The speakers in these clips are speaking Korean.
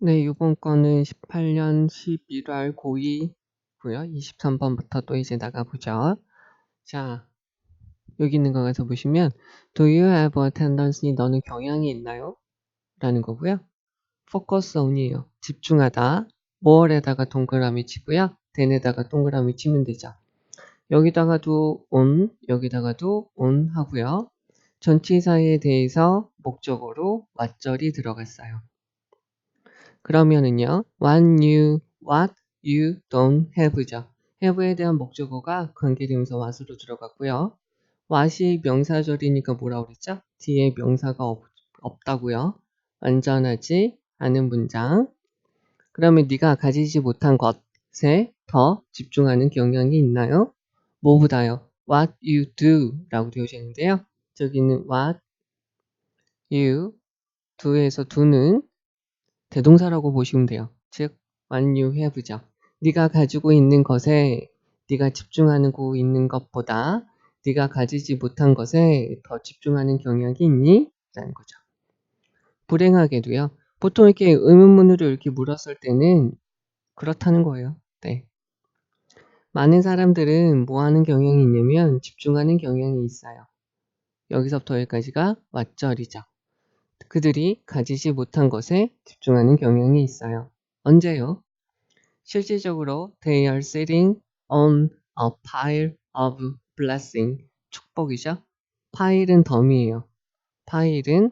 네, 이번 거는 18년 11월 고2고요. 23번부터 또 이제 나가보죠. 자, 여기 있는 거 가서 보시면 Do you have a tendency? 너는 경향이 있나요? 라는 거고요. focus on이에요. 집중하다. 뭐에다가 동그라미 치고요. then에다가 동그라미 치면 되죠. 여기다가도 on, 여기다가도 on 하고요. 전치사에 대해서 목적어로 what절이 들어갔어요. 그러면은요, what you don't have죠. have에 대한 목적어가 관계대명사 what으로 들어갔고요. what이 명사절이니까 뭐라고 그랬죠? 뒤에 명사가 없다고요. 완전하지 않은 문장. 그러면 네가 가지지 못한 것에 더 집중하는 경향이 있나요? 뭐보다요? What you do 라고 되어져 있는데요. 저기는 what you do에서 do는 대동사라고 보시면 돼요. 즉, what you have죠. 네가 가지고 있는 것에 네가 집중하고 있는 것보다 네가 가지지 못한 것에 더 집중하는 경향이 있니? 라는 거죠. 불행하게도요. 보통 이렇게 의문문으로 이렇게 물었을 때는 그렇다는 거예요. 네. 많은 사람들은 뭐 하는 경향이 있냐면 집중하는 경향이 있어요. 여기서부터 여기까지가 왓절이죠. 그들이 가지지 못한 것에 집중하는 경향이 있어요. 언제요? 실질적으로 they are sitting on a pile of blessing. 축복이죠. 파일은 덤이에요. 파일은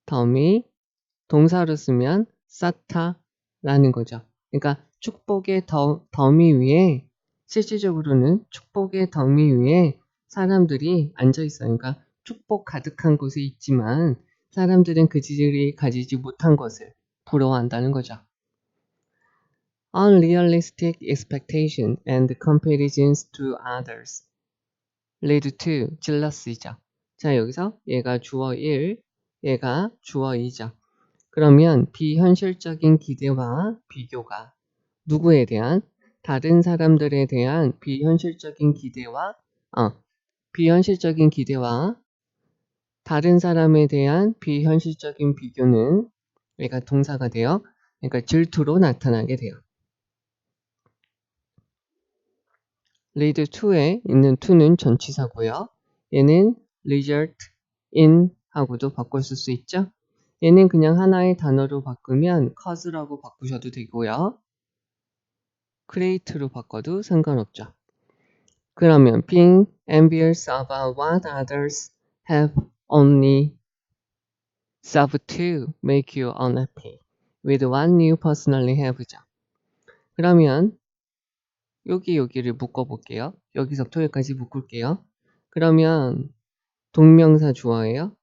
덤이 동사로 쓰면 쌓다라는 거죠. 그러니까 축복의 더미 위에 실질적으로는 축복의 더미 위에 사람들이 앉아 있어요. 그러니까 축복 가득한 곳에 있지만 사람들은 그들이 가지지 못한 것을 부러워한다는 거죠. Unrealistic expectation and comparisons to others lead to jealousy죠. 자, 여기서 얘가 주어 1, 얘가 주어 2죠. 그러면 비현실적인 기대와 비교가 누구에 대한? 다른 사람들에 대한 비현실적인 기대와 다른 사람에 대한 비현실적인 비교는 얘가 동사가 돼요. 그러니까 질투로 나타나게 돼요. lead to에 있는 to는 전치사고요. 얘는 result in 하고도 바꿨을 수 있죠. 얘는 그냥 하나의 단어로 바꾸면 cause라고 바꾸셔도 되고요. create로 바꿔도 상관없죠. 그러면 being envious about what others have only serve to make you unhappy with what you personally have죠. 그러면 여기를 묶어볼게요. 여기서부터 여기까지 묶을게요. 그러면 동명사 주어예요.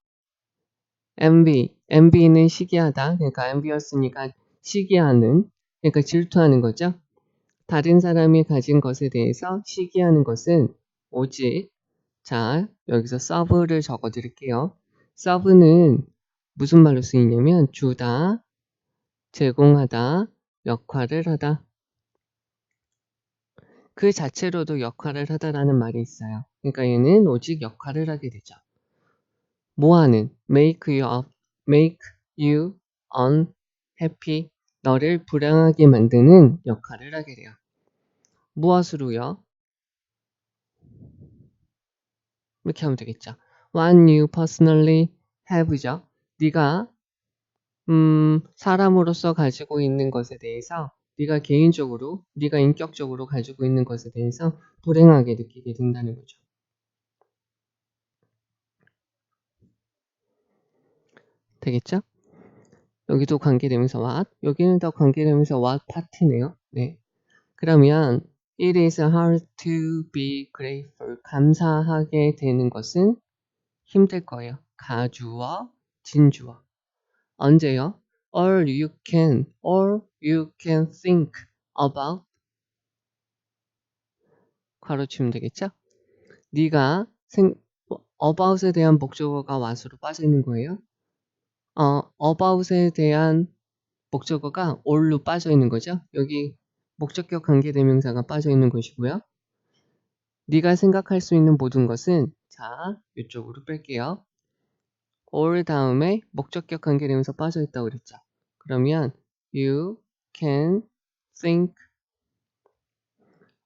envy는 시기하다. 그러니까 envious니까 시기하는, 그러니까 질투하는 거죠. 다른 사람이 가진 것에 대해서 시기하는 것은 오직, 자, 여기서 serve를 적어 드릴게요. serve는 무슨 말로 쓰이냐면 주다, 제공하다, 역할을 하다. 그 자체로도 역할을 하다라는 말이 있어요. 그러니까 얘는 오직 역할을 하게 되죠. 뭐하는? make you unhappy. 너를 불행하게 만드는 역할을 하게 돼요. 무엇으로요? 이렇게 하면 되겠죠. What you personally have죠. 네가 사람으로서 가지고 있는 것에 대해서 네가 개인적으로, 네가 인격적으로 가지고 있는 것에 대해서 불행하게 느끼게 된다는 거죠. 되겠죠? 여기도 관계되면서 what, 여기는 더 관계되면서 what 파트네요. 네. 그러면 it is hard to be grateful. 감사하게 되는 것은 힘들 거예요. 가주어, 진주어. 언제요? All you can think about 가로치면 되겠죠? 네가 about에 대한 목적어가 what으로 빠져 있는 거예요. about에 대한 목적어가 all로 빠져 있는 거죠. 여기 목적격 관계대명사가 빠져 있는 것이고요. 네가 생각할 수 있는 모든 것은, 자, 이쪽으로 뺄게요. all 다음에 목적격 관계대명사 빠져 있다고 그랬죠. 그러면 you can think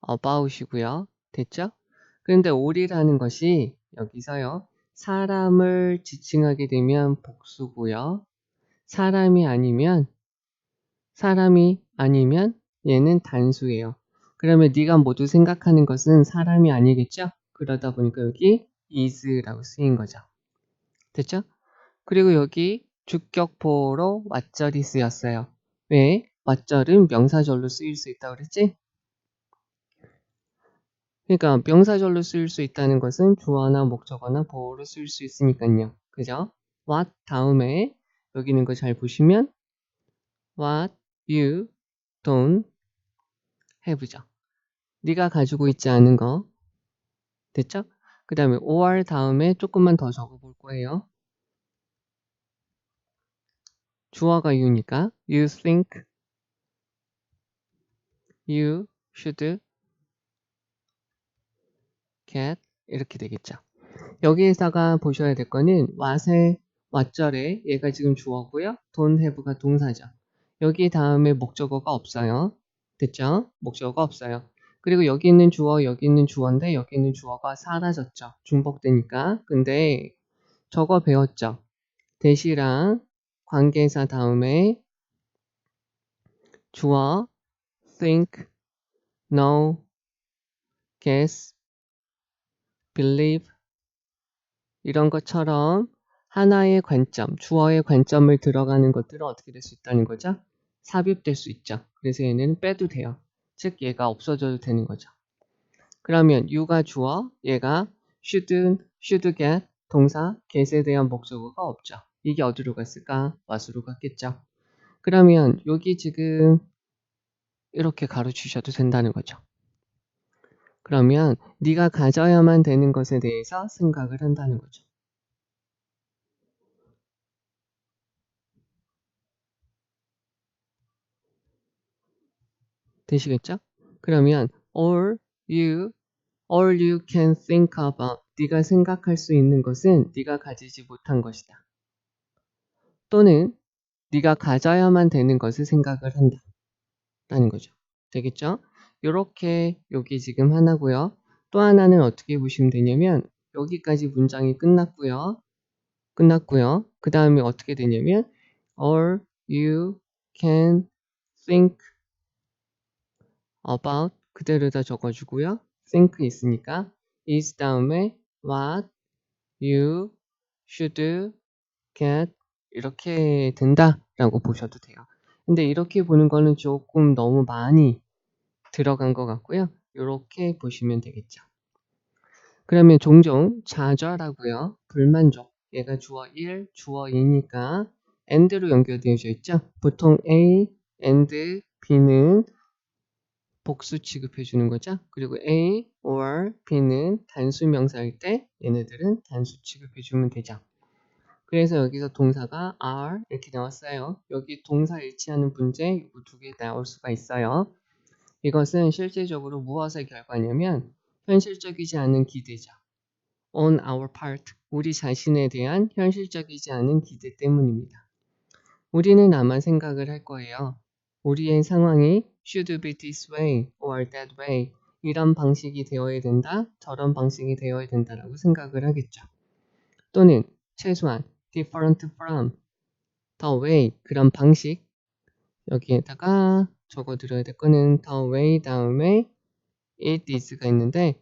about이고요. 됐죠? 그런데 all이라는 것이 여기서요. 사람을 지칭하게 되면 복수고요. 사람이 아니면 얘는 단수예요. 그러면 네가 모두 생각하는 것은 사람이 아니겠죠? 그러다 보니까 여기 is라고 쓰인 거죠. 됐죠? 그리고 여기 주격보로 왓절이 쓰였어요. 왜? 왓절은 명사절로 쓰일 수 있다고 그랬지? 그러니까 명사절로 쓰일 수 있다는 것은 주어나 목적어나 보어로 쓰일 수 있으니까요. 그죠? what 다음에 여기 있는 거 잘 보시면 what you don't have죠. 네가 가지고 있지 않은 거. 됐죠? 그 다음에 or 다음에 조금만 더 적어 볼 거예요. 주어가 you니까 you think you should get 이렇게 되겠죠. 여기에다가 보셔야 될 거는 what의 what절에 얘가 지금 주어고요. don't have가 동사죠. 여기 다음에 목적어가 없어요. 됐죠? 목적어가 없어요. 그리고 여기 있는 주어, 여기 있는 주어인데 여기 있는 주어가 사라졌죠. 중복되니까. 근데 저거 배웠죠? 대시랑 관계사 다음에 주어, think, know, guess, believe 이런 것처럼 하나의 관점, 주어의 관점을 들어가는 것들은 어떻게 될 수 있다는 거죠? 삽입될 수 있죠. 그래서 얘는 빼도 돼요. 즉 얘가 없어져도 되는 거죠. 그러면 you가 주어, 얘가 should get, 동사, get에 대한 목적어가 없죠. 이게 어디로 갔을까? what으로 갔겠죠. 그러면 여기 지금 이렇게 가로치셔도 된다는 거죠. 그러면 네가 가져야만 되는 것에 대해서 생각을 한다는 거죠. 되시겠죠? 그러면 all you can think about 네가 생각할 수 있는 것은 네가 가지지 못한 것이다. 또는 네가 가져야만 되는 것을 생각을 한다. 라는 거죠. 되겠죠? 요렇게 여기 지금 하나고요. 또 하나는 어떻게 보시면 되냐면 여기까지 문장이 끝났고요. 그 다음에 어떻게 되냐면 all you can think about 그대로다 적어주고요. think 있으니까 is 다음에 what you should get 이렇게 된다라고 보셔도 돼요. 근데 이렇게 보는 거는 조금 너무 많이 들어간 것 같고요. 이렇게 보시면 되겠죠. 그러면 종종 좌절하고요. 불만족. 얘가 주어 1, 주어 2니까 and로 연결되어져 있죠. 보통 A, and, B는 복수 취급해 주는 거죠. 그리고 A or B는 단수 명사일 때 얘네들은 단수 취급해 주면 되죠. 그래서 여기서 동사가 are 이렇게 나왔어요. 여기 동사 일치하는 문제 이거 두 개 나올 수가 있어요. 이것은 실제적으로 무엇의 결과냐면 현실적이지 않은 기대죠. On our part, 우리 자신에 대한 현실적이지 않은 기대 때문입니다. 우리는 아마 생각을 할 거예요. 우리의 상황이 should be this way or that way 이런 방식이 되어야 된다, 저런 방식이 되어야 된다라고 생각을 하겠죠. 또는 최소한 different from, the way 그런 방식 여기에다가 적어드려야 될 거는 the way 다음에 it is가 있는데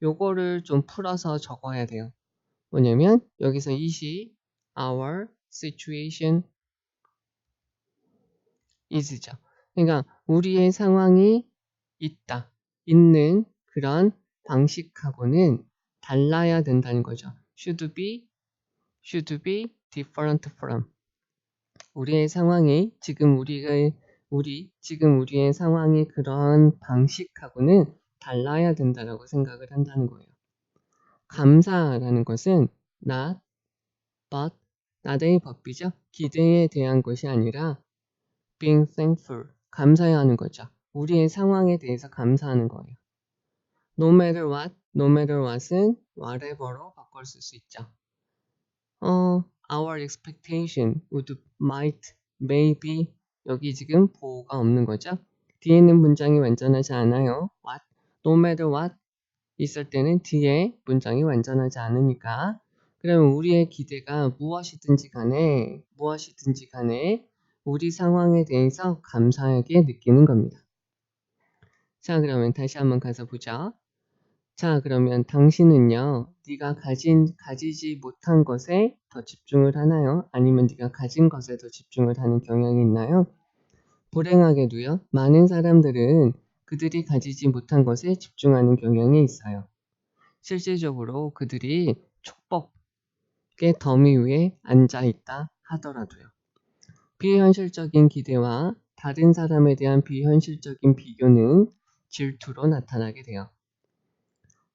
요거를 좀 풀어서 적어야 돼요. 뭐냐면 여기서 it이 our situation is죠. 그러니까 우리의 상황이 있는 그런 방식하고는 달라야 된다는 거죠. should be different from. 우리의 상황이 지금 우리의 상황이 그런 방식하고는 달라야 된다라고 생각을 한다는 거예요. 감사라는 것은 not, but, not의 법비죠. 기대에 대한 것이 아니라 being thankful, 감사해야 하는 거죠. 우리의 상황에 대해서 감사하는 거예요. No matter what은 whatever로 바꿔 쓸 수 있죠. Our expectation might maybe 여기 지금 보호가 없는 거죠. 뒤에 있는 문장이 완전하지 않아요. what, no matter what 있을 때는 뒤에 문장이 완전하지 않으니까. 그러면 우리의 기대가 무엇이든지 간에 우리 상황에 대해서 감사하게 느끼는 겁니다. 자, 그러면 다시 한번 가서 보자. 자, 그러면 당신은요, 네가 가지지 못한 것에 더 집중을 하나요? 아니면 네가 가진 것에 더 집중을 하는 경향이 있나요? 불행하게도요, 많은 사람들은 그들이 가지지 못한 것에 집중하는 경향이 있어요. 실질적으로 그들이 축복의 더미 위에 앉아 있다 하더라도요. 비현실적인 기대와 다른 사람에 대한 비현실적인 비교는 질투로 나타나게 돼요.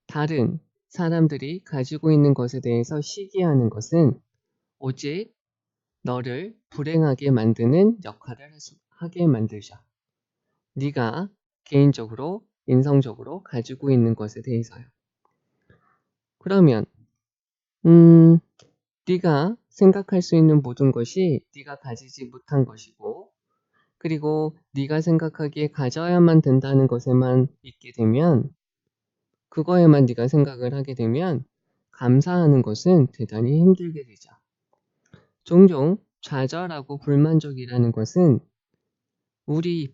다른 사람들이 가지고 있는 것에 대해서 시기하는 것은 오직 너를 불행하게 만드는 역할을 하게 만들죠. 네가 개인적으로, 인성적으로 가지고 있는 것에 대해서요. 그러면 네가 생각할 수 있는 모든 것이 네가 가지지 못한 것이고, 그리고 네가 생각하기에 가져야만 된다는 것에만 있게 되면, 그거에만 네가 생각을 하게 되면 감사하는 것은 대단히 힘들게 되죠. 종종 좌절하고 불만족이라는 것은 우리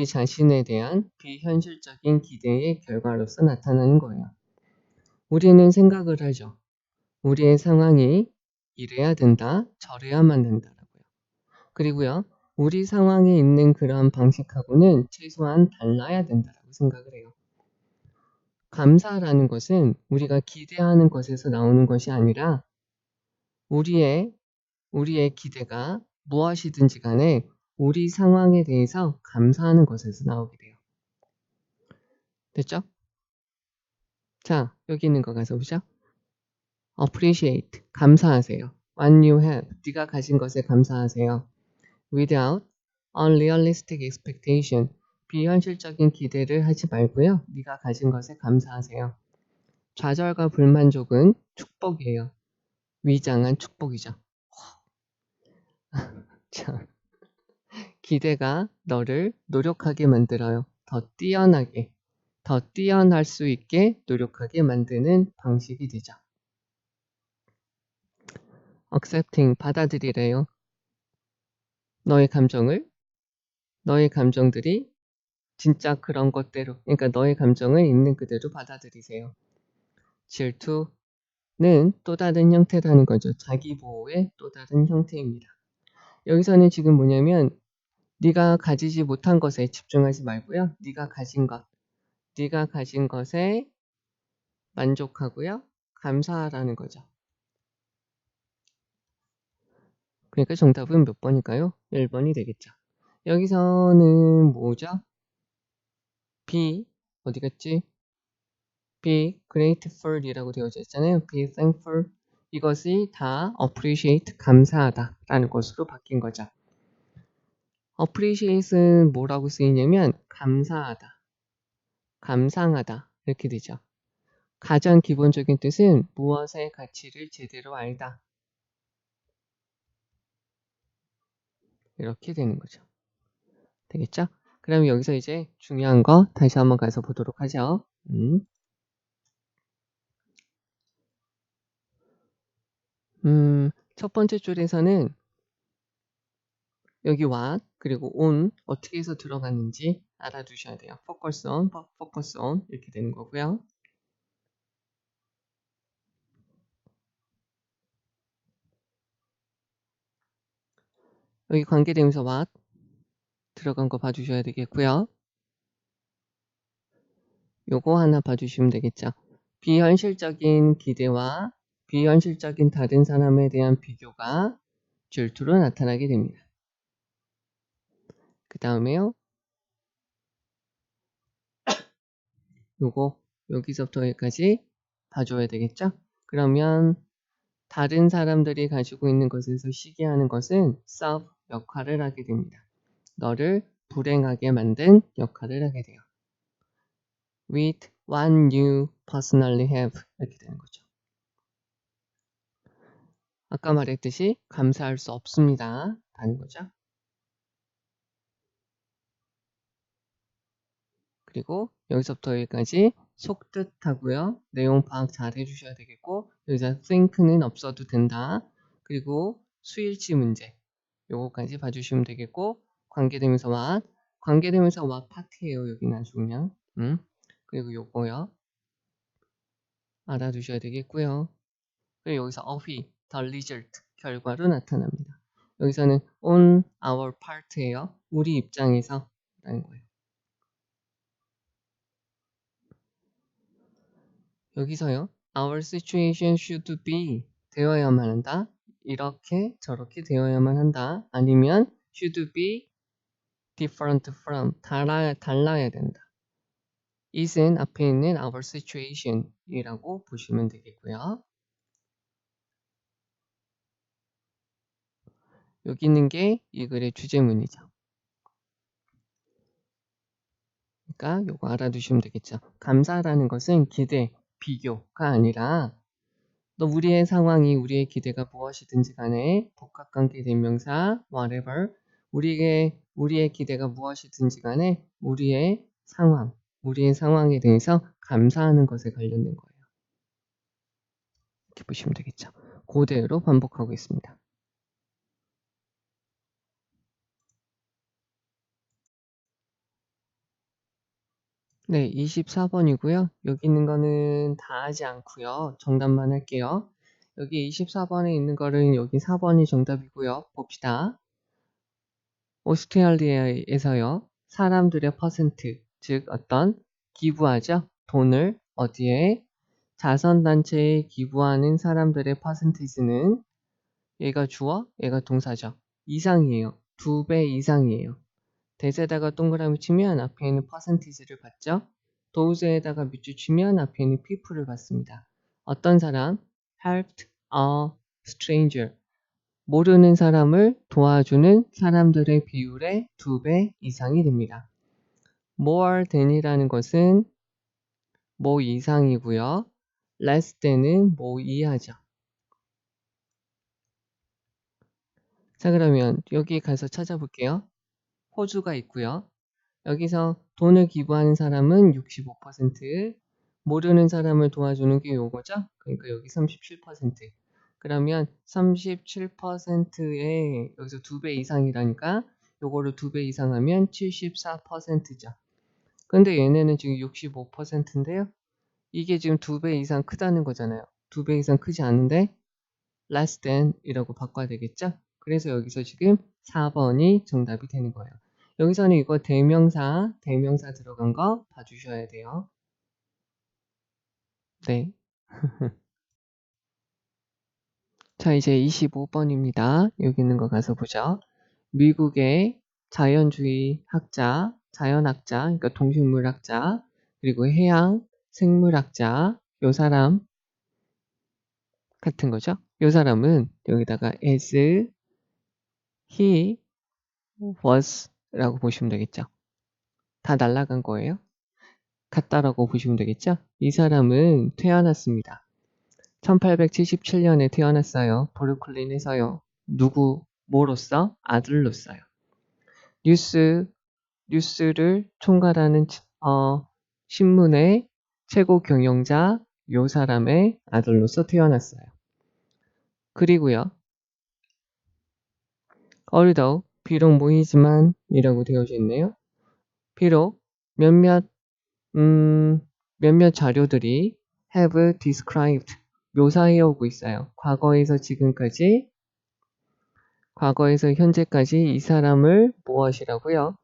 자신에 대한 비현실적인 기대의 결과로서 나타나는 거예요. 우리는 생각을 하죠. 우리의 상황이 이래야 된다, 저래야만 된다라고요. 그리고요, 우리 상황에 있는 그러한 방식하고는 최소한 달라야 된다라고 생각을 해요. 감사라는 것은 우리가 기대하는 것에서 나오는 것이 아니라 우리의 기대가 무엇이든지 간에 우리 상황에 대해서 감사하는 것에서 나오게 돼요. 됐죠? 자, 여기 있는 거 가서 보죠. appreciate, 감사하세요. what you have, 네가 가진 것에 감사하세요. without unrealistic expectation, 비현실적인 기대를 하지 말고요. 네가 가진 것에 감사하세요. 좌절과 불만족은 축복이에요. 위장한 축복이죠. 참, 기대가 너를 노력하게 만들어요. 더 뛰어날 수 있게 노력하게 만드는 방식이 되죠. accepting, 받아들이래요. 너의 감정들이 진짜 그런 것대로, 그러니까 너의 감정을 있는 그대로 받아들이세요. 질투는 또 다른 형태라는 거죠. 자기 보호의 또 다른 형태입니다. 여기서는 지금 뭐냐면 네가 가지지 못한 것에 집중하지 말고요. 네가 가진 것에 만족하고요. 감사하라는 거죠. 그러니까 정답은 몇 번일까요? 1번이 되겠죠. 여기서는 뭐죠? be, 어디 갔지? be grateful 이라고 되어져 있잖아요. be thankful. 이것이 다 appreciate, 감사하다 라는 것으로 바뀐 거죠. appreciate는 뭐라고 쓰이냐면 감사하다, 감상하다 이렇게 되죠. 가장 기본적인 뜻은 무엇의 가치를 제대로 알다. 이렇게 되는 거죠. 되겠죠? 그럼 여기서 이제 중요한 거 다시 한번 가서 보도록 하죠. 첫 번째 줄에서는 여기 what 그리고 on 어떻게 해서 들어갔는지 알아두셔야 돼요. focus on 이렇게 되는 거고요. 여기 관계대명사 what 들어간 거 봐주셔야 되겠고요. 요거 하나 봐주시면 되겠죠. 비현실적인 기대와 비현실적인 다른 사람에 대한 비교가 질투로 나타나게 됩니다. 그 다음에요. 요거 여기서부터 여기까지 봐줘야 되겠죠. 그러면 다른 사람들이 가지고 있는 것에서 시기하는 것은 serve 역할을 하게 됩니다. 너를 불행하게 만든 역할을 하게 돼요. with what you personally have 이렇게 되는 거죠. 아까 말했듯이 감사할 수 없습니다. 하는 거죠. 그리고 여기서부터 여기까지 속뜻하고요. 내용 파악 잘 해주셔야 되겠고 여기서 think는 없어도 된다. 그리고 수일치 문제 요거까지 봐주시면 되겠고 관계대명사 what 관계대명사 what 파트예요. 여기는 아주 그냥 그리고 요거요. 알아두셔야 되겠고요. 그리고 여기서 어휘, the result, 결과로 나타납니다. 여기서는 on our part예요. 우리 입장에서 라는 거예요. 여기서요. Our situation should be 되어야만 한다. 이렇게 저렇게 되어야만 한다. 아니면 should be different from 달라야 된다. is은 앞에 있는 our situation 이라고 보시면 되겠고요. 여기 있는 게 이 글의 주제문이죠. 그러니까 요거 알아두시면 되겠죠. 감사라는 것은 기대, 비교가 아니라 또 우리의 상황이 우리의 기대가 무엇이든지 간에 복합관계 대명사 whatever 우리의 기대가 무엇이든지 간에 우리의 상황에 대해서 감사하는 것에 관련된 거예요. 이렇게 보시면 되겠죠. 그대로 반복하고 있습니다. 네, 24번이고요. 여기 있는 거는 다 하지 않고요. 정답만 할게요. 여기 24번에 있는 거는 여기 4번이 정답이고요. 봅시다. 오스트레일리아에서요. 사람들의 퍼센트, 즉 어떤 기부하죠. 돈을 어디에 자선단체에 기부하는 사람들의 퍼센티지는 얘가 주어, 얘가 동사죠. 이상이에요. 2배 이상이에요. 대세에다가 동그라미 치면 앞에 있는 퍼센티지를 받죠. 도우즈에다가 밑줄 치면 앞에 있는 people을 받습니다. 어떤 사람? helped a stranger. 모르는 사람을 도와주는 사람들의 비율의 2배 이상이 됩니다. more than이라는 것은 뭐 이상이고요. less than은 뭐 이하죠. 자, 그러면 여기 가서 찾아볼게요. 호주가 있고요. 여기서 돈을 기부하는 사람은 65%, 모르는 사람을 도와주는 게 요거죠? 그러니까 여기 37%. 그러면 37%에 여기서 2배 이상이라니까 요거를 2배 이상 하면 74%죠. 근데 얘네는 지금 65%인데요. 이게 지금 2배 이상 크다는 거잖아요. 2배 이상 크지 않은데 less than 이라고 바꿔야 되겠죠? 그래서 여기서 지금 4번이 정답이 되는 거예요. 여기서는 이거 대명사 들어간 거 봐주셔야 돼요. 네. 자, 이제 25번입니다. 여기 있는 거 가서 보죠. 미국의 자연주의 학자, 자연학자, 그러니까 동식물학자, 그리고 해양 생물학자, 요 사람 같은 거죠. 요 사람은 여기다가 as he was 라고 보시면 되겠죠. 다 날라간 거예요. 같다라고 보시면 되겠죠. 이 사람은 태어났습니다. 1877년에 태어났어요. 브루클린에서요. 뭐로서? 아들로서요. 뉴스를 총괄하는 신문의 최고 경영자 요 사람의 아들로서 태어났어요. 그리고요. although 비록 모이지만 이라고 되어져 있네요. 비록 몇몇 자료들이 have described 묘사해 오고 있어요. 과거에서 현재까지 이 사람을 무엇이라고요?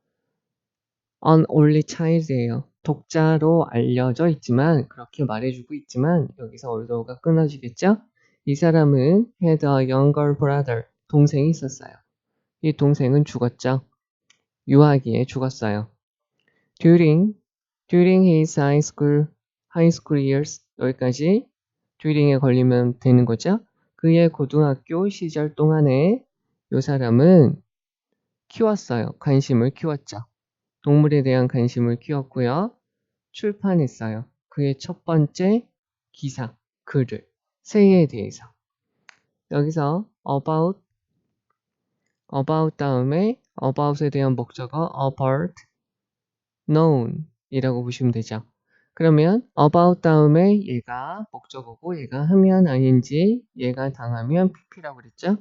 An only child예요. 독자로 알려져 있지만 그렇게 말해주고 있지만 여기서 얼더가 끊어지겠죠? 이 사람은 had a younger brother. 동생이 있었어요. 이 동생은 죽었죠. 유아기에 죽었어요. During his high school years 여기까지 during에 걸리면 되는 거죠. 그의 고등학교 시절 동안에 이 사람은 키웠어요. 관심을 키웠죠. 동물에 대한 관심을 키웠고요. 출판했어요. 그의 첫 번째 기사, 글을 새에 대해서. 여기서 about about 다음에 about에 대한 목적어 about, known 이라고 보시면 되죠. 그러면 about 다음에 얘가 목적어고 얘가 하면 ing, 얘가 당하면 pp라고 그랬죠.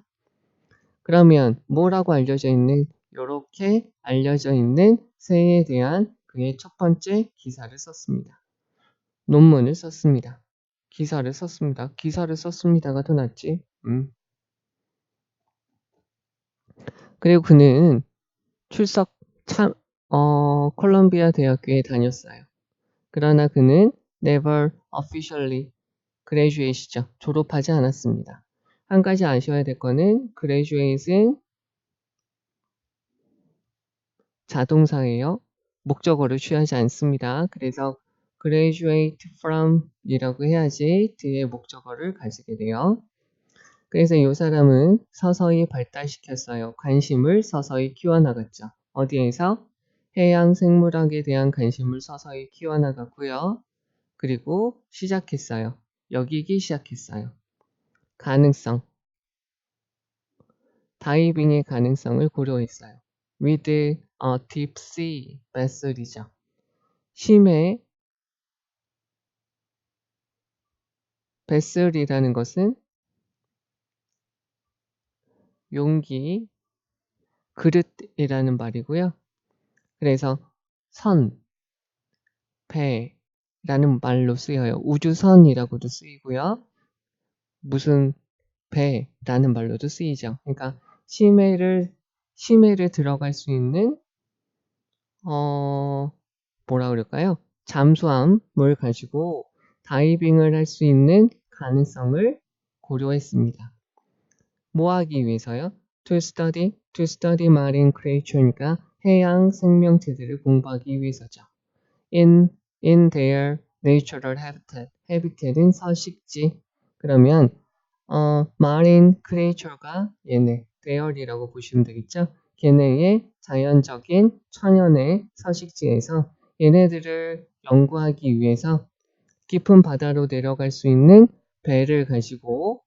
그러면 뭐라고 알려져 있는 이렇게 알려져 있는 새에 대한 그의 첫 번째 기사를 썼습니다. 논문을 썼습니다. 기사를 썼습니다. 기사를 썼습니다가 더 낫지. 그리고 그는 출석 콜롬비아 대학교에 다녔어요. 그러나 그는 never officially graduate이죠. 졸업하지 않았습니다. 한 가지 아셔야 될 거는 graduate은 자동사예요. 목적어를 취하지 않습니다. 그래서 graduate from 이라고 해야지 뒤에 목적어를 가지게 돼요. 그래서 이 사람은 서서히 발달시켰어요. 관심을 서서히 키워나갔죠. 어디에서? 해양 생물학에 대한 관심을 서서히 키워나갔고요. 그리고 시작했어요. 여기기 시작했어요. 가능성. 다이빙의 가능성을 고려했어요. with a deep sea vessel이죠. 심해 vessel이라는 것은 용기, 그릇이라는 말이고요. 그래서 선, 배라는 말로 쓰여요. 우주선이라고도 쓰이고요. 무슨 배라는 말로도 쓰이죠. 그러니까 심해를 들어갈 수 있는 뭐라 그럴까요? 잠수함을 가지고 다이빙을 할 수 있는 가능성을 고려했습니다. 뭐 하기 위해서요? To study marine creature니까 해양 생명체들을 공부하기 위해서죠. In their natural habitat. habitat은 서식지. 그러면 marine creature가 얘네, their이라고 보시면 되겠죠? 걔네의 자연적인 천연의 서식지에서 얘네들을 연구하기 위해서 깊은 바다로 내려갈 수 있는 배를 가지고,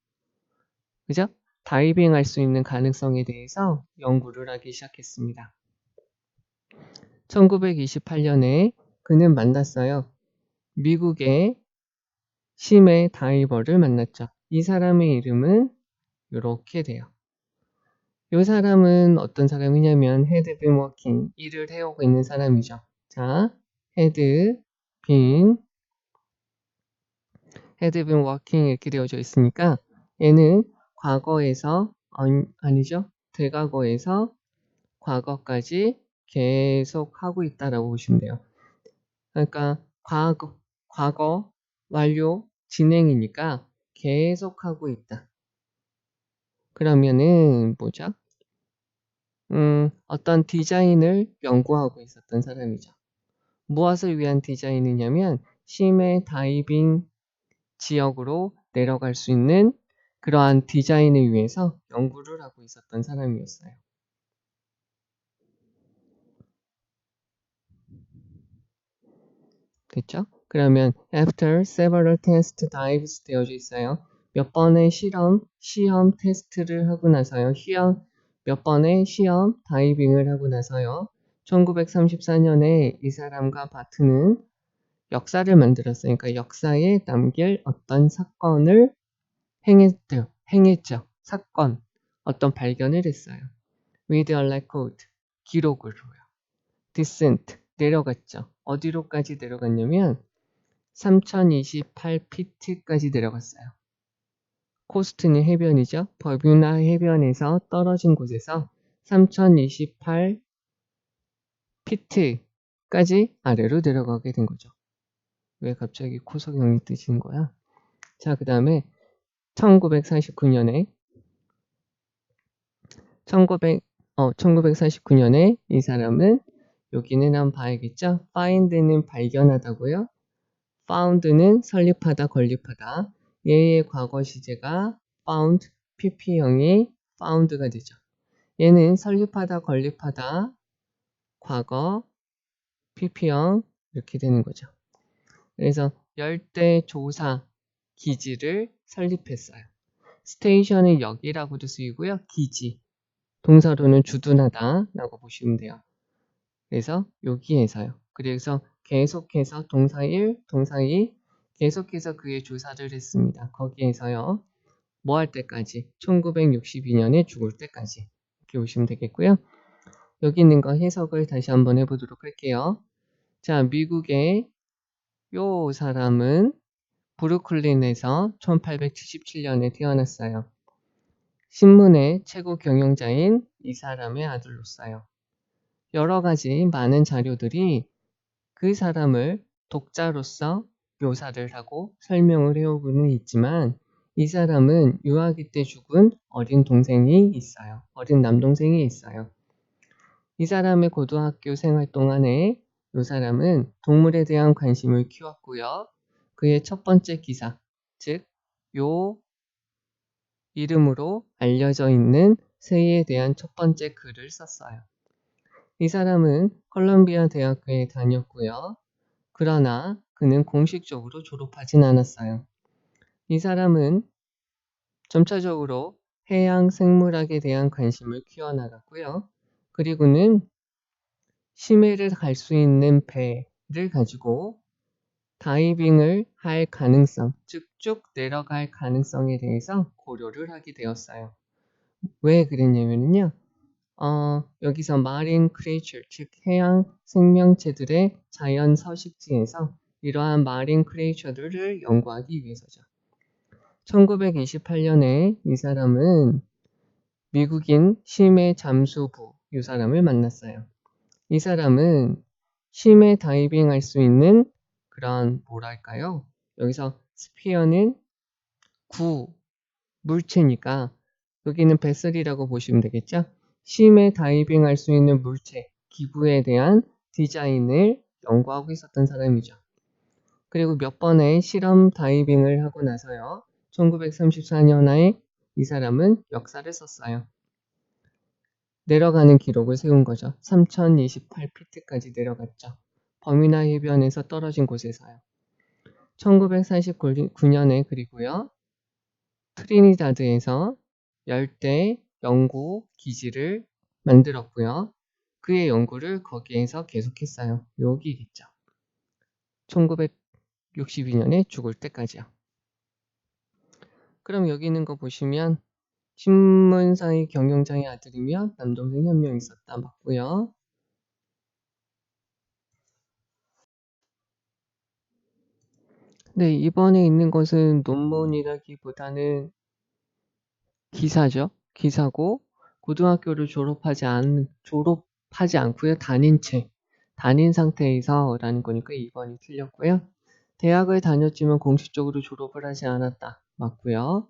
그죠? 다이빙 할 수 있는 가능성에 대해서 연구를 하기 시작했습니다. 1928년에 그는 만났어요. 미국의 심해 다이버를 만났죠. 이 사람의 이름은 이렇게 돼요. 이 사람은 어떤 사람이냐면 had been working, 일을 해오고 있는 사람이죠. 자, had been working 이렇게 되어져 있으니까 얘는 과거에서 아니죠. 대과거에서 과거까지 계속 하고 있다라고 보시면 돼요. 그러니까 과거 완료 진행이니까 계속 하고 있다. 그러면은 뭐죠? 어떤 디자인을 연구하고 있었던 사람이죠. 무엇을 위한 디자인이냐면 심해 다이빙 지역으로 내려갈 수 있는 그러한 디자인을 위해서 연구를 하고 있었던 사람이었어요. 됐죠? 그러면 after several test dives 되어져 있어요. 몇 번의 시험 테스트를 하고 나서요. 몇 번의 시험 다이빙을 하고 나서요. 1934년에 이 사람과 바트는 역사를 만들었어요. 그러니까 역사에 남길 어떤 사건을 행했죠. 사건, 어떤 발견을 했어요. with a record, 기록으로요. descent, 내려갔죠. 어디로까지 내려갔냐면 3028피트까지 내려갔어요. 코스트는 해변이죠. 버뮤나 해변에서 떨어진 곳에서 3028피트까지 아래로 내려가게 된 거죠. 왜 갑자기 코석영이 뜨시는 거야? 자, 그 다음에 1949년에 이 사람은 여기는 한번 봐야겠죠? find는 발견하다고요. found는 설립하다, 건립하다. 얘의 과거 시제가 found, pp형이 found가 되죠. 얘는 설립하다, 건립하다, 과거, pp형 이렇게 되는 거죠. 그래서 열대 조사 기지를 설립했어요. 스테이션은 역이라고도 쓰이고요. 기지 동사로는 주둔하다 라고 보시면 돼요. 그래서 여기에서요. 그래서 계속해서 동사 1, 동사 2 계속해서 그의 조사를 했습니다. 거기에서요. 뭐 할 때까지? 1962년에 죽을 때까지 이렇게 보시면 되겠고요. 여기 있는 거 해석을 다시 한번 해보도록 할게요. 자, 미국의 요 사람은 브루클린에서 1877년에 태어났어요. 신문의 최고 경영자인 이 사람의 아들로서요. 여러 가지 많은 자료들이 그 사람을 독자로서 묘사를 하고 설명을 해오고는 있지만 이 사람은 유아기 때 죽은 어린 동생이 있어요. 어린 남동생이 있어요. 이 사람의 고등학교 생활 동안에 이 사람은 동물에 대한 관심을 키웠고요. 그의 첫 번째 기사, 즉 요 이름으로 알려져 있는 새에 대한 첫 번째 글을 썼어요. 이 사람은 컬럼비아 대학교에 다녔고요. 그러나 그는 공식적으로 졸업하진 않았어요. 이 사람은 점차적으로 해양 생물학에 대한 관심을 키워나갔고요. 그리고는 심해를 갈 수 있는 배를 가지고 다이빙을 할 가능성, 즉 쭉 내려갈 가능성에 대해서 고려를 하게 되었어요. 왜 그랬냐면요. 여기서 마린 크리처, 즉 해양 생명체들의 자연 서식지에서 이러한 마린 크리처들을 연구하기 위해서죠. 1928년에 이 사람은 미국인 심해 잠수부 이 사람을 만났어요. 이 사람은 심해 다이빙 할 수 있는 그런 뭐랄까요? 여기서 스피어는 구, 물체니까 여기는 베슬이라고 보시면 되겠죠? 심해 다이빙 할 수 있는 물체, 기구에 대한 디자인을 연구하고 있었던 사람이죠. 그리고 몇 번의 실험 다이빙을 하고 나서요. 1934년에 이 사람은 역사를 썼어요. 내려가는 기록을 세운 거죠. 3028피트까지 내려갔죠. 버미나 해변에서 떨어진 곳에서요. 1949년에 그리고요. 트리니다드에서 열대 연구 기지를 만들었고요. 그의 연구를 거기에서 계속했어요. 여기겠죠. 1962년에 죽을 때까지요. 그럼 여기 있는 거 보시면 신문사의 경영자의 아들이며 남동생이 한 명 있었다. 맞고요. 네, 이번에 있는 것은 논문이라기보다는 기사죠. 기사고 고등학교를 졸업하지 않고요. 다닌 상태에서라는 거니까 2번이 틀렸고요. 대학을 다녔지만 공식적으로 졸업을 하지 않았다. 맞고요.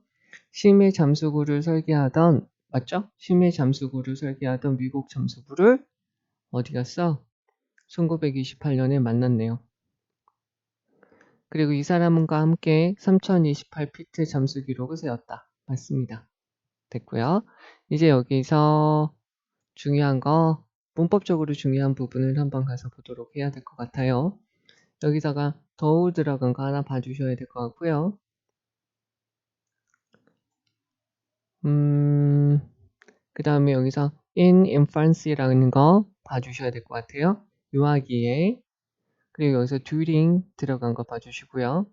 심해 잠수구를 설계하던 맞죠? 심해 잠수구를 설계하던 미국 잠수부를 어디 갔어? 1928년에 만났네요. 그리고 이 사람과 함께 3028피트 잠수 기록을 세웠다. 맞습니다. 됐고요. 이제 여기서 중요한 거, 문법적으로 중요한 부분을 한번 가서 보도록 해야 될 것 같아요. 여기다가 더울 들어간 거 하나 봐주셔야 될 것 같고요. 그 다음에 여기서 in infancy라는 거 봐주셔야 될 것 같아요. 유아기에. 그리고 여기서 during 들어간 거 봐주시고요.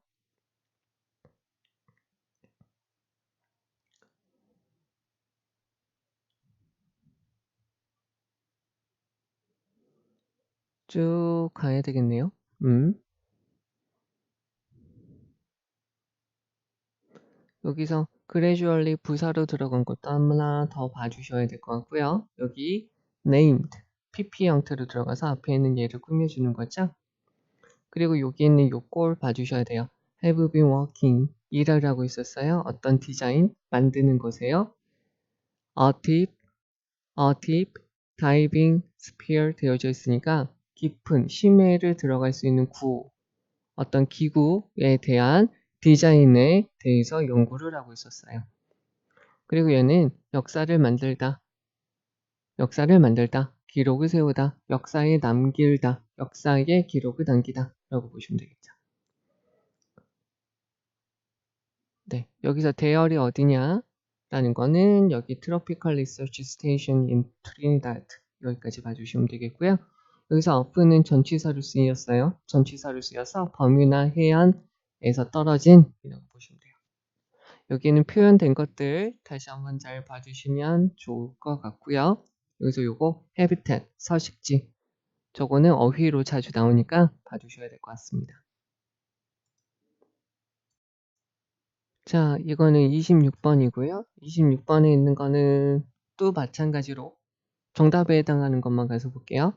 쭉 가야 되겠네요. 여기서 gradually 부사로 들어간 것도 하나 더 봐주셔야 될 것 같고요. 여기 named, pp 형태로 들어가서 앞에 있는 얘를 꾸며주는 거죠. 그리고 여기 있는 요 꼴 봐주셔야 돼요. have been working, 일을 하고 있었어요. 어떤 디자인 만드는 거세요. a deep diving spear 되어져 있으니까 깊은 심해를 들어갈 수 있는 어떤 기구에 대한 디자인에 대해서 연구를 하고 있었어요. 그리고 얘는 역사를 만들다, 기록을 세우다, 역사에 남길다, 역사에 기록을 남기다 라고 보시면 되겠죠. 네, 여기서 대열이 어디냐 라는 거는 여기 Tropical Research Station in Trinidad 여기까지 봐주시면 되겠고요. 여기서 of는 전치사로 쓰였어요. 전치사로 쓰여서 범위나 해안에서 떨어진 이라고 보시면 돼요. 여기는 표현된 것들 다시 한번 잘 봐주시면 좋을 것 같고요. 여기서 요거 habitat, 서식지 저거는 어휘로 자주 나오니까 봐주셔야 될 것 같습니다. 자, 이거는 26번이고요. 26번에 있는 거는 또 마찬가지로 정답에 해당하는 것만 가서 볼게요.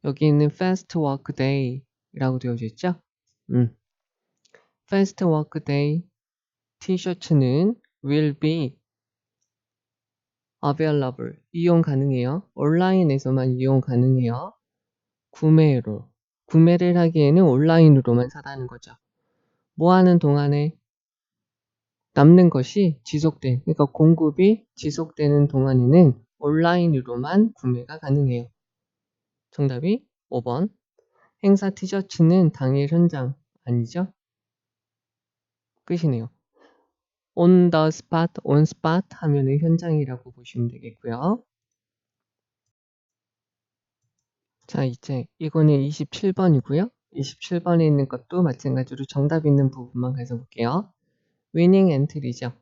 여기 있는 fast work day 라고 되어져 있죠? fast work day 티셔츠는 will be available 이용 가능해요. 온라인에서만 이용 가능해요. 구매로 구매를 하기에는 온라인으로만 사라는 거죠. 뭐 하는 동안에 남는 것이 지속된 그러니까 공급이 지속되는 동안에는 온라인으로만 구매가 가능해요. 정답이 5번. 행사 티셔츠는 당일 현장 아니죠? 끝이네요. on the spot, on spot 하면은 현장이라고 보시면 되겠고요. 자, 이제 이거는 27번이고요. 27번에 있는 것도 마찬가지로 정답 있는 부분만 가서 볼게요. winning entry죠.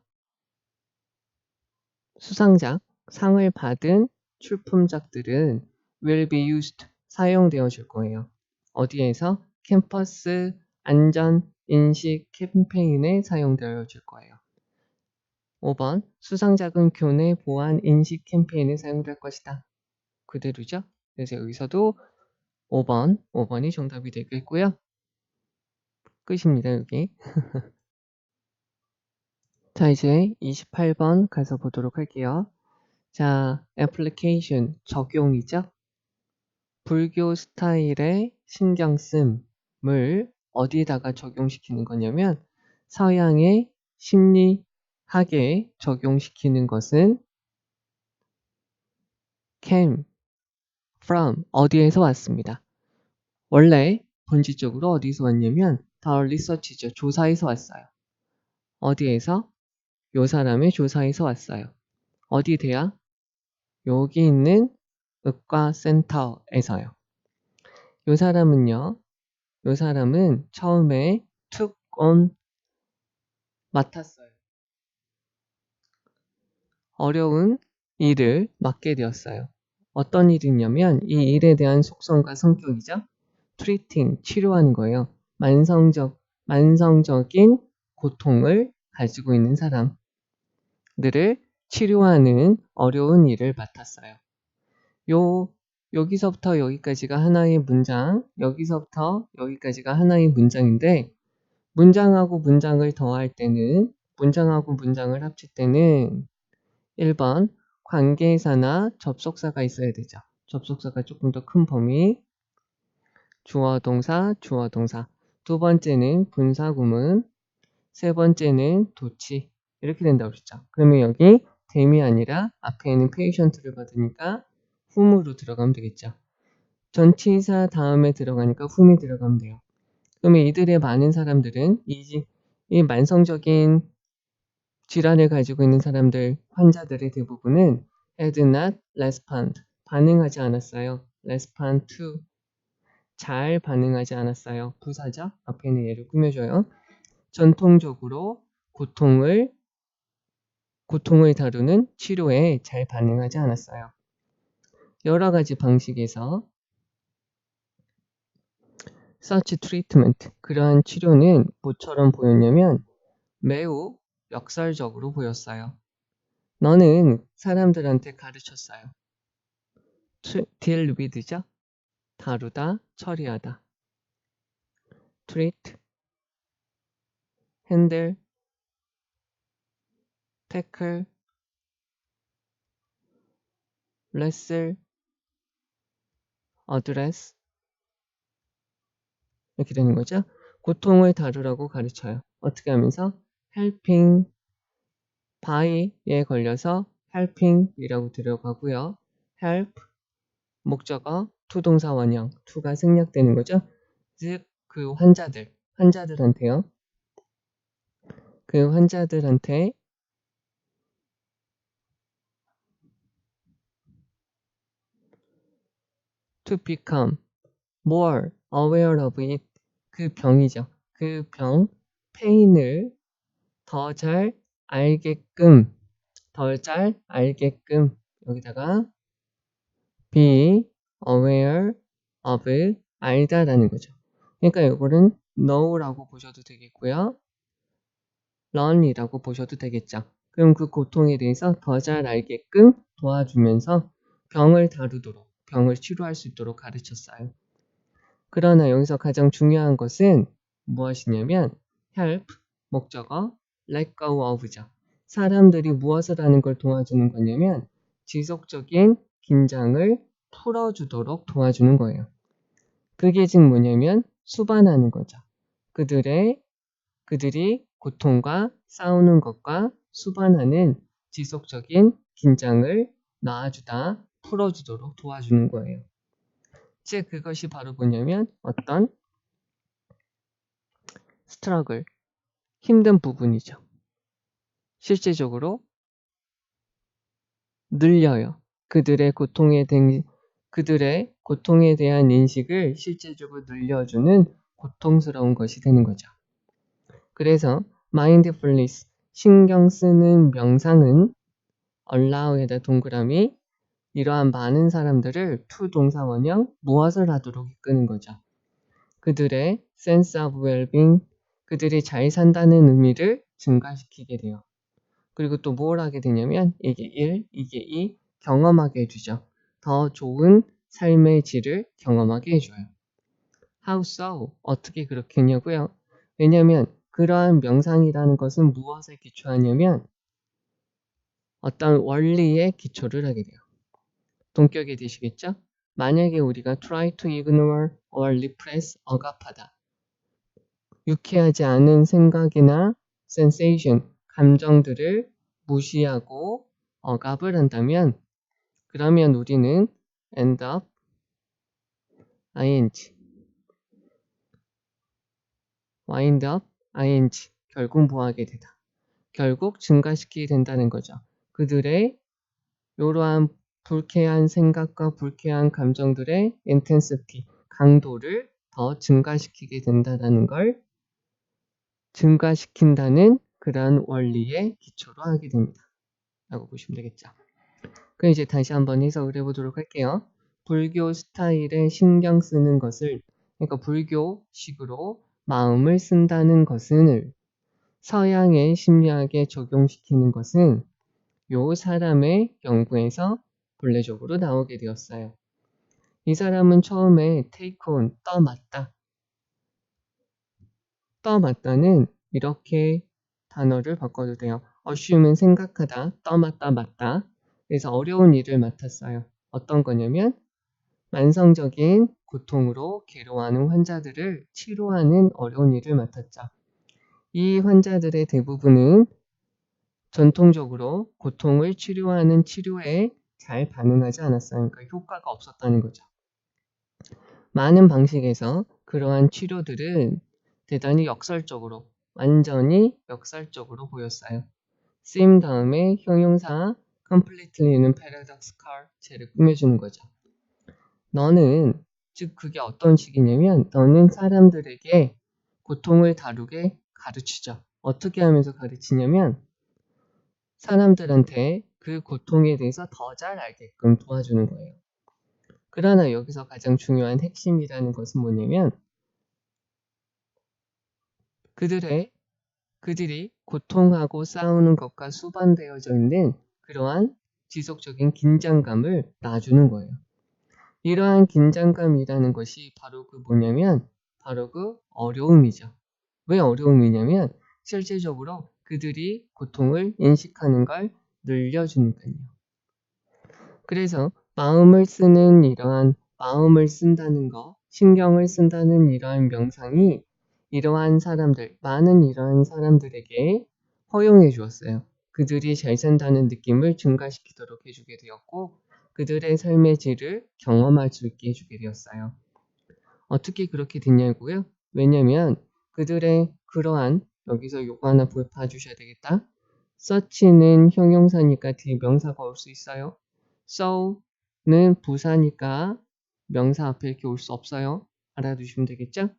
수상작, 상을 받은 출품작들은 will be used, 사용되어질 거예요. 어디에서? 캠퍼스 안전 인식 캠페인에 사용되어질 거예요. 5번, 수상작은 교내 보안 인식 캠페인에 사용될 것이다. 그대로죠? 그래서 여기서도 5번이 정답이 되겠고요. 끝입니다, 여기. 자, 이제 28번 가서 보도록 할게요. 자, application, 적용이죠? 불교 스타일의 신경씀을 어디에다가 적용시키는 거냐면 서양의 심리학에 적용시키는 것은 came from 어디에서 왔습니다. 원래 본질적으로 어디서 왔냐면 더 리서치죠. 조사에서 왔어요. 어디에서? 요 사람의 조사에서 왔어요. 어디 돼야? 여기 있는 의과센터에서요. 요 사람은요. 요 사람은 처음에 took on 맡았어요. 어려운 일을 맡게 되었어요. 어떤 일이냐면 이 일에 대한 속성과 성격이죠. treating, 치료하는 거예요. 만성적인 고통을 가지고 있는 사람들을 치료하는 어려운 일을 맡았어요. 여기서부터 여기까지가 하나의 문장, 여기서부터 여기까지가 하나의 문장인데 문장하고 문장을 더할 때는 문장하고 문장을 합칠 때는 1번 관계사나 접속사가 있어야 되죠. 접속사가 조금 더 큰 범위 주어 동사 주어 동사 두 번째는 분사구문 세 번째는 도치 이렇게 된다고 그랬죠. 그러면 여기 댐이 아니라 앞에는 patient를 받으니까 whom으로 들어가면 되겠죠. 전치사 다음에 들어가니까 whom이 들어가면 돼요. 그러면 이들의 많은 사람들은 이 만성적인 질환을 가지고 있는 사람들, 환자들의 대부분은 had not respond, 반응하지 않았어요. respond to, 잘 반응하지 않았어요. 부사죠? 앞에 있는 예를 꾸며줘요. 전통적으로 고통을 다루는 치료에 잘 반응하지 않았어요. 여러 가지 방식에서 such treatment, 그러한 치료는 뭐처럼 보였냐면 매우 역설적으로 보였어요. 너는 사람들한테 가르쳤어요. deal with죠? 다루다, 처리하다. treat, handle, tackle, wrestle, address 이렇게 되는 거죠. 고통을 다루라고 가르쳐요. 어떻게 하면서? helping, by에 걸려서 helping이라고 들어가고요. help, 목적어, 투동사 원형, to가 생략되는 거죠. 즉, 그 환자들한테요. 그 환자들한테 to become more aware of it. 그 병이죠. 그 병, pain을 더 잘 알게끔, 여기다가 be aware of 알다라는 거죠. 그러니까 이거는 know라고 보셔도 되겠고요. learn이라고 보셔도 되겠죠. 그럼 그 고통에 대해서 더 잘 알게끔 도와주면서 병을 다루도록, 병을 치료할 수 있도록 가르쳤어요. 그러나 여기서 가장 중요한 것은 무엇이냐면 help, 목적어, let go of죠. 사람들이 무엇을 하는 걸 도와주는 거냐면 지속적인 긴장을 풀어주도록 도와주는 거예요. 그게 지금 뭐냐면 수반하는 거죠. 그들이 고통과 싸우는 것과 수반하는 지속적인 긴장을 놔주다, 풀어주도록 도와주는 거예요. 즉 그것이 바로 뭐냐면 어떤 스트러글, 힘든 부분이죠. 실제적으로 늘려요. 그들의 고통에 대한 인식을 실제적으로 늘려주는 고통스러운 것이 되는 거죠. 그래서 mindfulness, 신경 쓰는 명상은 allow에다 동그라미, 이러한 많은 사람들을 to 동사 원형 무엇을 하도록 이끄는 거죠. 그들의 sense of well-being, 그들이 잘 산다는 의미를 증가시키게 돼요. 그리고 또 뭘 하게 되냐면 이게 1, 이게 2 경험하게 해주죠. 더 좋은 삶의 질을 경험하게 해줘요. How so? 어떻게 그렇게 했냐고요? 왜냐하면 그러한 명상이라는 것은 무엇에 기초하냐면 어떤 원리에 기초를 하게 돼요. 동격이 되시겠죠? 만약에 우리가 try to ignore or repress, 억압하다. 유쾌하지 않은 생각이나 sensation, 감정들을 무시하고 억압을 한다면 그러면 우리는 end up ing, wind up ing, 결국 뭐하게 되다. 결국 증가시키게 된다는 거죠. 그들의 이러한 불쾌한 생각과 불쾌한 감정들의 intensity, 강도를 더 증가시키게 된다는 걸 증가시킨다는 그러한 원리의 기초로 하게 됩니다. 라고 보시면 되겠죠. 그럼 이제 다시 한번 해석을 해보도록 할게요. 불교 스타일에 신경 쓰는 것을, 그러니까 불교식으로 마음을 쓴다는 것을 서양의 심리학에 적용시키는 것은 요 사람의 연구에서 본래적으로 나오게 되었어요. 이 사람은 처음에 take on, 떠맡다. 떠맡다는 이렇게 단어를 바꿔도 돼요. assume은 생각하다, 떠맡다, 맡다. 그래서 어려운 일을 맡았어요. 어떤 거냐면 만성적인 고통으로 괴로워하는 환자들을 치료하는 어려운 일을 맡았죠. 이 환자들의 대부분은 전통적으로 고통을 치료하는 치료에 잘 반응하지 않았어요. 그러니까 효과가 없었다는 거죠. 많은 방식에서 그러한 치료들은 대단히 역설적으로, 완전히 역설적으로 보였어요. 쓰임 다음에 형용사 completely는 paradoxical 쟤를 꾸며주는 거죠. 너는, 즉 그게 어떤 식이냐면 너는 사람들에게 고통을 다루게 가르치죠. 어떻게 하면서 가르치냐면 사람들한테 그 고통에 대해서 더 잘 알게끔 도와주는 거예요. 그러나 여기서 가장 중요한 핵심이라는 것은 뭐냐면 그들이 고통하고 싸우는 것과 수반되어져 있는 그러한 지속적인 긴장감을 놔주는 거예요. 이러한 긴장감이라는 것이 바로 그 뭐냐면 바로 그 어려움이죠. 왜 어려움이냐면 실질적으로 그들이 고통을 인식하는 걸 늘려주니까요. 그래서 마음을 쓴다는 거, 신경을 쓴다는 이러한 명상이 많은 이러한 사람들에게 허용해 주었어요. 그들이 잘 산다는 느낌을 증가시키도록 해주게 되었고, 그들의 삶의 질을 경험할 수 있게 해주게 되었어요. 어떻게 그렇게 됐냐고요? 왜냐면 그들의 그러한, 여기서 요거 하나 봐주셔야 되겠다. such는 형용사니까 뒤에 명사가 올 수 있어요. so는 부사니까 명사 앞에 이렇게 올 수 없어요. 알아두시면 되겠죠?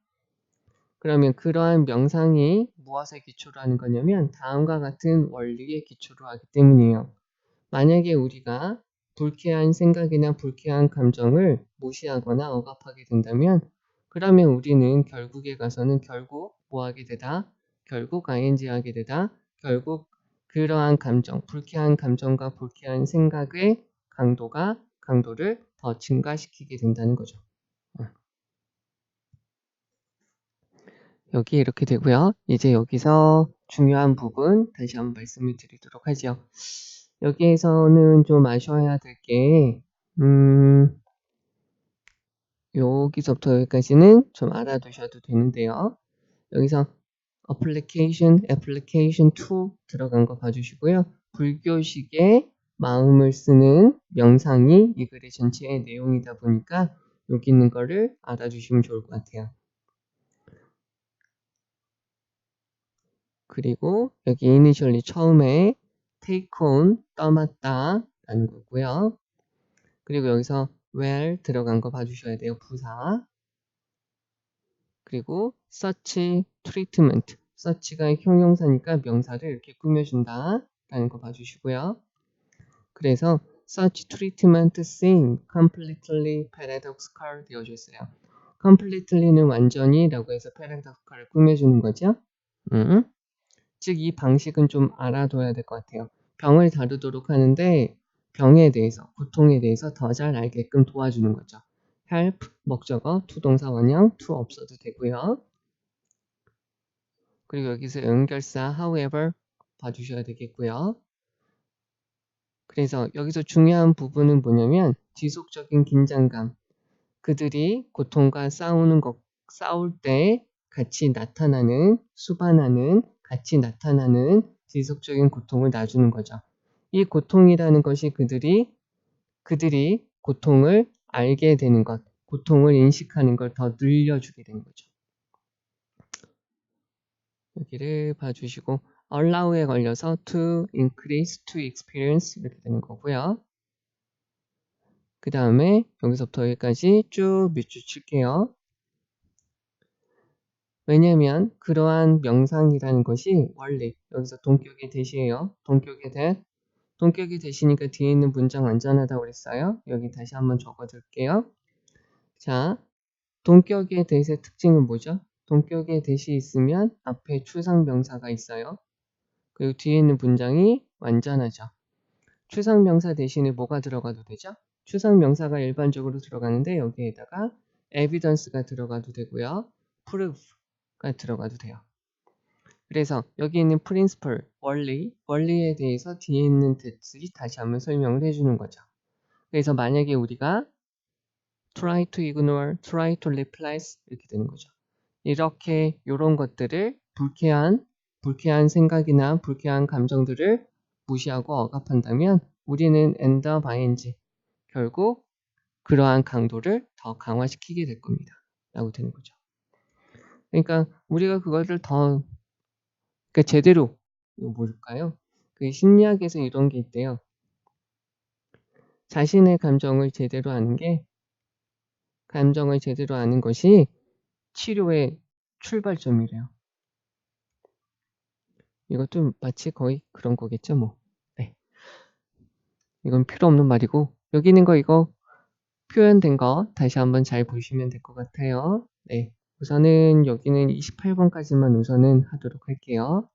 그러면 그러한 명상이 무엇에 기초로 하는 거냐면 다음과 같은 원리에 기초로 하기 때문이에요. 만약에 우리가 불쾌한 생각이나 불쾌한 감정을 무시하거나 억압하게 된다면 그러면 우리는 결국에 가서는 결국 뭐 하게 되다? 결국 ing 하게 되다. 결국 그러한 감정, 불쾌한 감정과 불쾌한 생각의 강도를 더 증가시키게 된다는 거죠. 여기 이렇게 되고요. 이제 여기서 중요한 부분 다시 한번 말씀을 드리도록 하죠. 여기에서는 좀 아셔야 될 게, 여기서부터 여기까지는 좀 알아두셔도 되는데요. 여기서 application 2 들어간 거 봐주시고요. 불교식의 마음을 쓰는 명상이 이 글의 전체의 내용이다 보니까 여기 있는 거를 알아주시면 좋을 것 같아요. 그리고 여기 initially 처음에 take on 떠맡다 라는 거고요. 그리고 여기서 where 들어간 거 봐주셔야 돼요. 부사. 그리고 such treatment. such가 형용사니까 명사를 이렇게 꾸며준다 라는 거 봐주시고요. 그래서 such treatment seem completely paradoxical 되어줬어요. completely는 완전히 라고 해서 paradoxical을 꾸며주는 거죠. 즉 이 방식은 좀 알아둬야 될 것 같아요. 병을 다루도록 하는데 병에 대해서, 고통에 대해서 더 잘 알게끔 도와주는 거죠. help, 목적어, 투동사 원형, to 없어도 되고요. 그리고 여기서 연결사 however 봐주셔야 되겠고요. 그래서 여기서 중요한 부분은 뭐냐면 지속적인 긴장감. 그들이 고통과 싸울 때 같이 나타나는, 수반하는, 같이 나타나는 지속적인 고통을 놔주는 거죠. 이 고통이라는 것이 그들이 고통을 알게 되는 것, 고통을 인식하는 걸 더 늘려주게 되는 거죠. 여기를 봐주시고 allow에 걸려서 to increase, to experience 이렇게 되는 거고요. 그 다음에 여기서부터 여기까지 쭉 밑줄 칠게요. 왜냐면 그러한 명상이라는 것이 원래 여기서 동격의 대시예요. 동격의 대시니까 뒤에 있는 문장 완전하다고 그랬어요. 여기 다시 한번 적어둘게요. 자, 동격의 대시의 특징은 뭐죠? 동격의 대시 있으면 앞에 추상명사가 있어요. 그리고 뒤에 있는 문장이 완전하죠. 추상명사 대신에 뭐가 들어가도 되죠? 추상명사가 일반적으로 들어가는데 여기에다가 evidence가 들어가도 되고요. proof가 들어가도 돼요. 그래서 여기 있는 principle, 원리에 대해서 뒤에 있는 뜻이 다시 한번 설명을 해주는 거죠. 그래서 만약에 우리가 try to ignore, try to replace 이렇게 되는 거죠. 이렇게 이런 것들을 불쾌한 생각이나 불쾌한 감정들을 무시하고 억압한다면 우리는 end up ing, 결국 그러한 강도를 더 강화시키게 될 겁니다. 라고 되는 거죠. 그러니까 우리가 그것을 더 제대로 뭘까요? 그 심리학에서 이런 게 있대요. 자신의 감정을 제대로 아는 것이 치료의 출발점이래요. 이것도 마치 거의 그런 거겠죠, 뭐. 네. 이건 필요 없는 말이고 여기 있는 거 이거 표현된 거 다시 한번 잘 보시면 될 것 같아요. 네. 우선은 여기는 28번까지만 우선은 하도록 할게요.